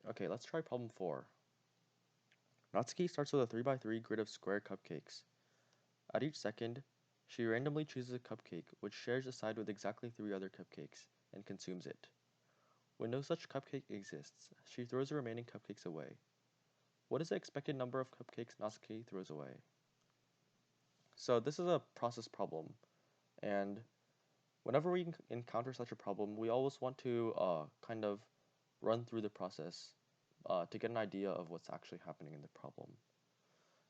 Okay, let's try problem 4. Natsuki starts with a 3x3 grid of square cupcakes. At each second, she randomly chooses a cupcake which shares a side with exactly 3 other cupcakes and consumes it. When no such cupcake exists, she throws the remaining cupcakes away. What is the expected number of cupcakes Natsuki throws away? So this is a process problem, and whenever we encounter such a problem, we always want to kind of run through the process to get an idea of what's actually happening in the problem.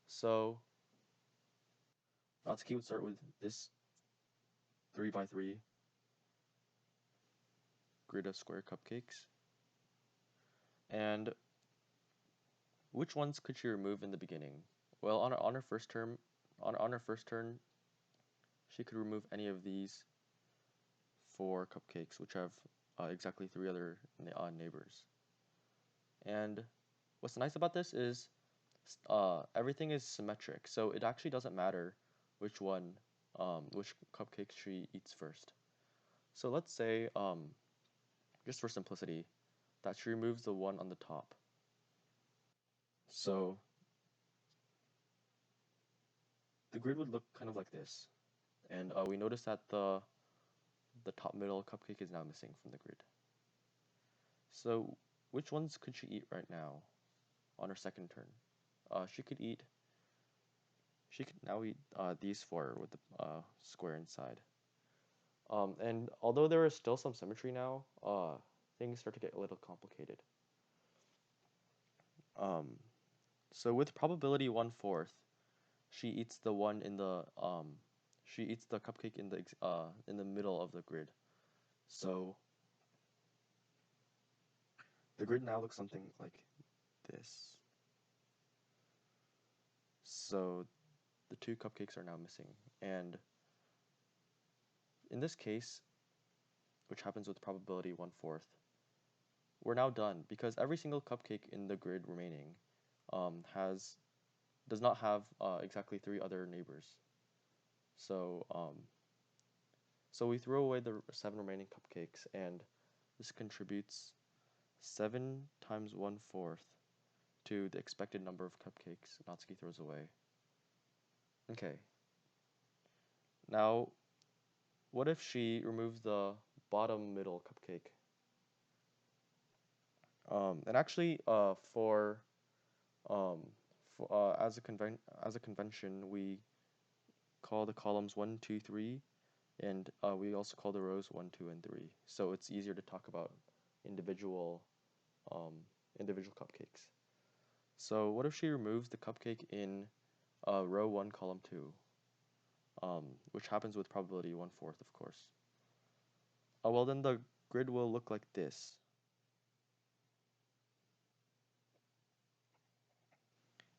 So Natsuki would start with this 3x3 grid of square cupcakes. And which ones could she remove in the beginning? Well, on her first turn, on her first turn, she could remove any of these 4 cupcakes, which have exactly 3 other neighbors. And what's nice about this is everything is symmetric, so it actually doesn't matter which cupcake she eats first. So let's say, just for simplicity, that she removes the one on the top. So the grid would look kind of like this, and we notice that the top middle cupcake is now missing from the grid. So which ones could she eat right now on her second turn? She could now eat these 4 with the square inside. And although there is still some symmetry now, things start to get a little complicated. So with probability 1/4, she eats the one in she eats the cupcake in the middle of the grid. So the grid now looks something like this. So the 2 cupcakes are now missing, and in this case, which happens with probability 1/4, we're now done because every single cupcake in the grid remaining does not have exactly 3 other neighbors. So so we throw away the 7 remaining cupcakes, and this contributes 7 times 1/4 to the expected number of cupcakes Natsuki throws away. Okay. Now, what if she removes the bottom middle cupcake? And actually, as a convention, we call the columns 1, 2, 3, and we also call the rows 1, 2, and 3. So it's easier to talk about individual individual cupcakes. So what if she removes the cupcake in row 1, column 2, which happens with probability 1/4, of course. Well, then the grid will look like this.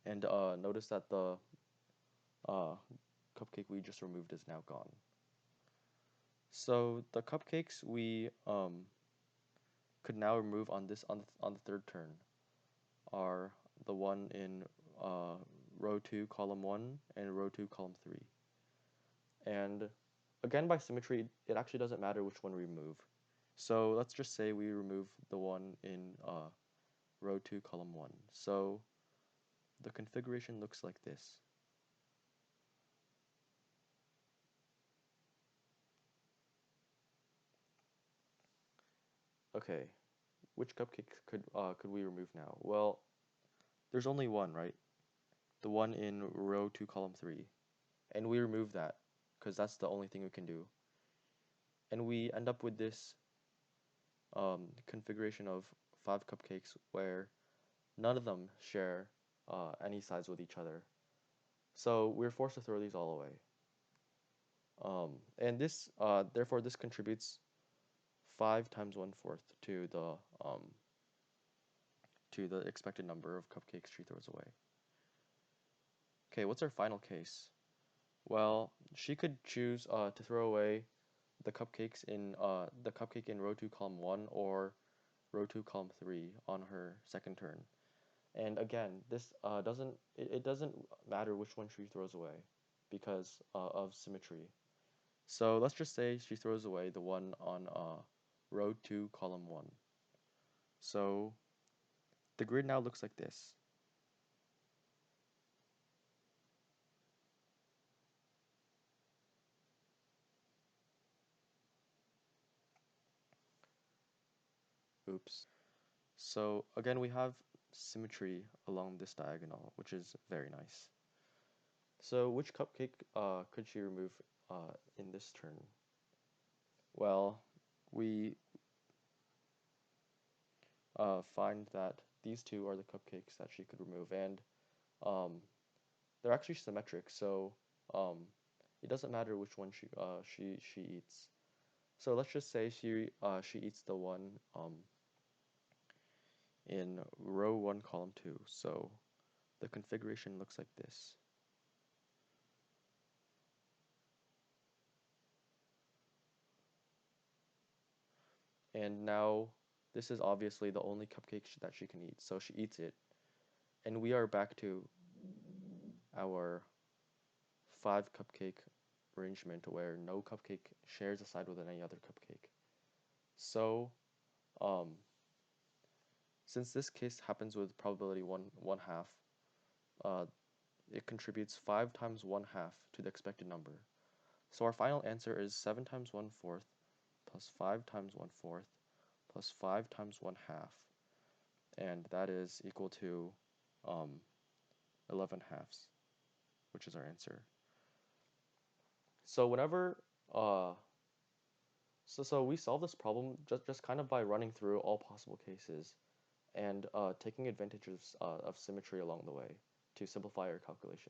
And notice that the cupcake we just removed is now gone. So the cupcakes we could now remove on the third turn are the one in row 2, column 1, and row 2, column 3. And again, by symmetry, it actually doesn't matter which one we remove. So let's just say we remove the one in row 2, column 1. So the configuration looks like this. Okay, which cupcake could we remove now? Well, there's only one, right? The one in row 2, column 3. And we remove that because that's the only thing we can do. And we end up with this configuration of 5 cupcakes where none of them share any sides with each other. So we're forced to throw these all away. And this, therefore, this contributes 5 times 1/4 to the expected number of cupcakes she throws away. Okay, what's our final case? Well, she could choose to throw away the cupcake in row 2, column 1, or row 2, column 3 on her second turn. And again, this doesn't matter which one she throws away because of symmetry. So let's just say she throws away the one on row 2, column 1. So The grid now looks like this. Oops. So again, we have symmetry along this diagonal, which is very nice. So which cupcake could she remove in this turn? Well, we find that these two are the cupcakes that she could remove, and um, they're actually symmetric, so um, it doesn't matter which one she eats. So let's just say she eats the one in row 1, column 2. So the configuration looks like this. And now this is obviously the only cupcake that she can eat, so she eats it. And we are back to our 5 cupcake arrangement where no cupcake shares a side with any other cupcake. So, um, since this case happens with probability 1/2, uh, it contributes 5 times 1/2 to the expected number. So our final answer is 7 times 1/4 plus 5 times 1/4 plus 5 times 1/2, and that is equal to 11/2, which is our answer. So whenever uh, so we solve this problem just kind of by running through all possible cases and taking advantages of symmetry along the way to simplify our calculation.